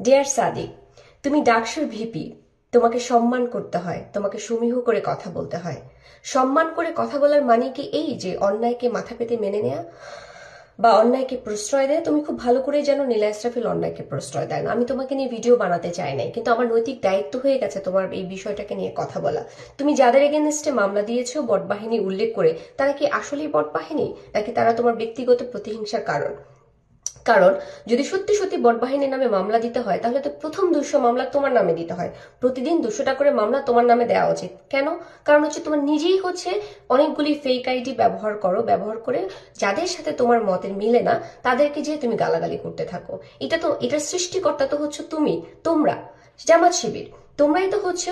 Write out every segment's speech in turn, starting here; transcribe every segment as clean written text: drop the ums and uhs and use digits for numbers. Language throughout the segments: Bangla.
ডিয়ার সাদিক, তুমি ডাকসুর ভিপি, তোমাকে সম্মান করতে হয়, তোমাকে সমীহ করে কথা বলতে হয়। সম্মান করে কথা বলার মানে কি এই যে অন্যায়কে মাথা পেতে মেনে নেয়া বা অন্যায়কে প্রশ্রয় দেয়? তুমি খুব ভালো করে জানো নীলা ইসরাফিল অন্যায়কে প্রশ্রয় দেয় না। আমি তোমাকে নিয়ে ভিডিও বানাতে চাই নাই, কিন্তু আমার নৈতিক দায়িত্ব হয়ে গেছে তোমার এই বিষয়টাকে নিয়ে কথা বলা। তুমি যাদের এগেনস্টে মামলা দিয়েছো বটবাহিনী উল্লেখ করে, তারা কি আসলেই বটবাহিনী, নাকি তারা তোমার ব্যক্তিগত প্রতিহিংসার কারণ? কারণ যদি সত্যি সত্যি বটবাহিনীর নামে মামলা দিতে হয়, তাহলে তো প্রথম 200 মামলা তোমার নামে দিতে হয়। প্রতিদিন 200টা করে মামলা তোমার নামে দেওয়া উচিত। কেন? কারণ হচ্ছে তোমার নিজেই হচ্ছে অনেকগুলি ফেক আইডি ব্যবহার করো, ব্যবহার করে যাদের সাথে তোমার মতের মিলে না তাদেরকে যে তুমি গালাগালি করতে থাকো। এটার সৃষ্টিকর্তা তো হচ্ছে তুমি, তোমরা জামাত শিবির। তোমরাই তো হচ্ছে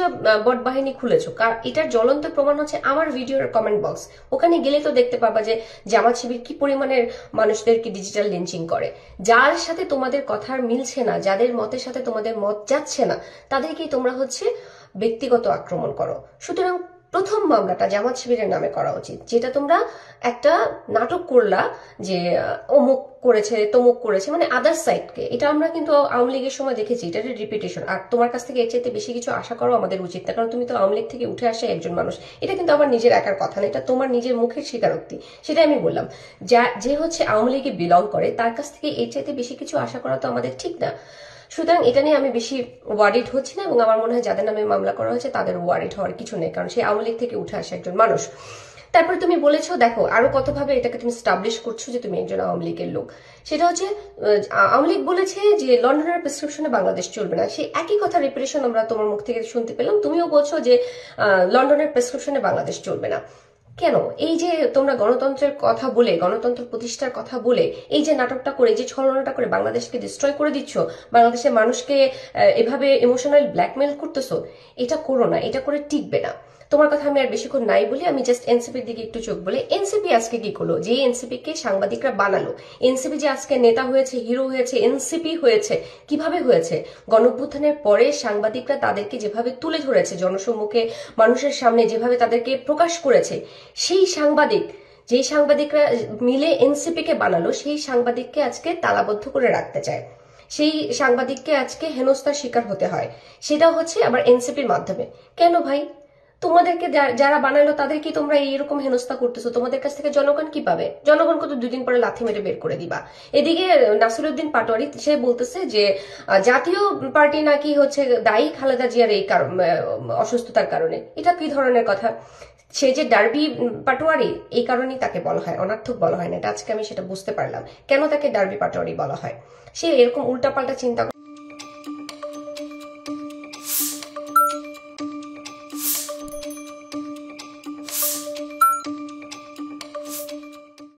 বটবাহিনী খুলেছো। এটার জ্বলন্ত প্রমাণ হচ্ছে আমার ভিডিওর কমেন্ট বক্স। ওখানে গেলে তো দেখতে পাবা যে জামাত শিবির কি পরিমাণের মানুষদেরকে ডিজিটাল লিঞ্চিং করে। যার সাথে তোমাদের কথার মিলছে না, যাদের মতের সাথে তোমাদের মত যাচ্ছে না, তাদেরকেই তোমরা হচ্ছে ব্যক্তিগত আক্রমণ করো। সুতরাং প্রথম মামলাটা জামাত শিবিরের নামে করা উচিত, যেটা তোমরা একটা নাটক করলা যে অমুক করেছে তমুক করেছে, মানে আদার সাইডকে। এটা আমরা কিন্তু আওয়ামী লীগের সময় দেখেছি, এটা রিপিটেশন। আর তোমার কাছ থেকে এর চাইতে বেশি কিছু আশা করো আমাদের উচিত না, কারণ তুমি তো আওয়ামী লীগ থেকে উঠে আসে একজন মানুষ। এটা কিন্তু আমার নিজের একার কথা না, এটা তোমার নিজের মুখের স্বীকারোক্তি। সেটাই আমি বললাম। যে হচ্ছে আওয়ামী লীগে বিলং করে, তার কাছ থেকে এর চাইতে বেশি কিছু আশা করা তো আমাদের ঠিক না। সুতরাং এটা নিয়ে আমি বেশি ওয়ারিড হচ্ছি না, এবং আমার মনে হয় যাদের নামে মামলা করা হয়েছে তাদের ওয়ারিড হওয়ার কিছু নেই, কারণ সে আওয়ামী লীগ থেকে উঠে আসে একজন মানুষ। তারপরে তুমি বলেছো, দেখো আরো কতভাবে এটাকে তুমি স্টাবলিশ করছো যে তুমি একজন আওয়ামী লীগের লোক। সেটা হচ্ছে আওয়ামী লীগ বলেছে যে লন্ডনের প্রেসক্রিপশনে বাংলাদেশ চলবে না। সেই একই কথা রিপিটেশন আমরা তোমার মুখ থেকে শুনতে পেলাম। তুমিও বলছো যে লন্ডনের প্রেসক্রিপশনে বাংলাদেশ চলবে না। কেন? এই যে তোমরা গণতন্ত্রের কথা বলে, গণতন্ত্র প্রতিষ্ঠার কথা বলে, এই যে নাটকটা করে, যে ছলনাটা করে বাংলাদেশকে ডিস্ট্রয় করে দিচ্ছ, বাংলাদেশের মানুষকে এভাবে ইমোশনাল ব্ল্যাকমেল করতেছো, এটা করো না, এটা করে টিকবে না। তোমার কথা আমি আর বেশিক্ষণ নাই বলি, আমি জাস্ট এনসিপির দিকে একটু চোখ বলে। এনসিপি আজকে কি করলো? যে এনসিপি কে সাংবাদিকরা বানালো, এনসিপি যে আজকে নেতা হয়েছে, হিরো হয়েছে, এনসিপি হয়েছে, কিভাবে হয়েছে? গণঅভ্যুত্থানের পরে সাংবাদিকরা তাদেরকে যেভাবে তুলে ধরেছে জনসম্মুখে, মানুষের সামনে যেভাবে তাদেরকে প্রকাশ করেছে, সেই সাংবাদিক, যেই সাংবাদিকরা মিলে এনসিপি কে বানালো, সেই সাংবাদিককে আজকে তালাবদ্ধ করে রাখতে চায়। সেই সাংবাদিককে আজকে হেনস্থার শিকার হতে হয়, সেটা হচ্ছে আবার এনসিপির মাধ্যমে। কেন ভাই? তোমাদেরকে যারা বানালো তাদেরকে তোমরা এইরকম হেনস্থা করতেছো, তোমাদের কাছ থেকে জনগণ কি পাবে? জনগণকে তো 2 দিন পরে লাথি মেরে বের করে দিবা। এদিকে নাসিরউদ্দিন পাটোয়ারি সে বলতেছে যে জাতীয় পার্টি নাকি হচ্ছে দায়ী খালেদা জিয়ার এই অসুস্থতার কারণে। এটা কি ধরনের কথা? সে যে ডার্বি পাটোয়ারি, এই কারণেই তাকে বলা হয়, অনার্থক বলা হয় না। এটা আজকে আমি সেটা বুঝতে পারলাম কেন তাকে ডার্বি পাটোয়ারি বলা হয়। সে এরকম উল্টাপাল্টা চিন্তা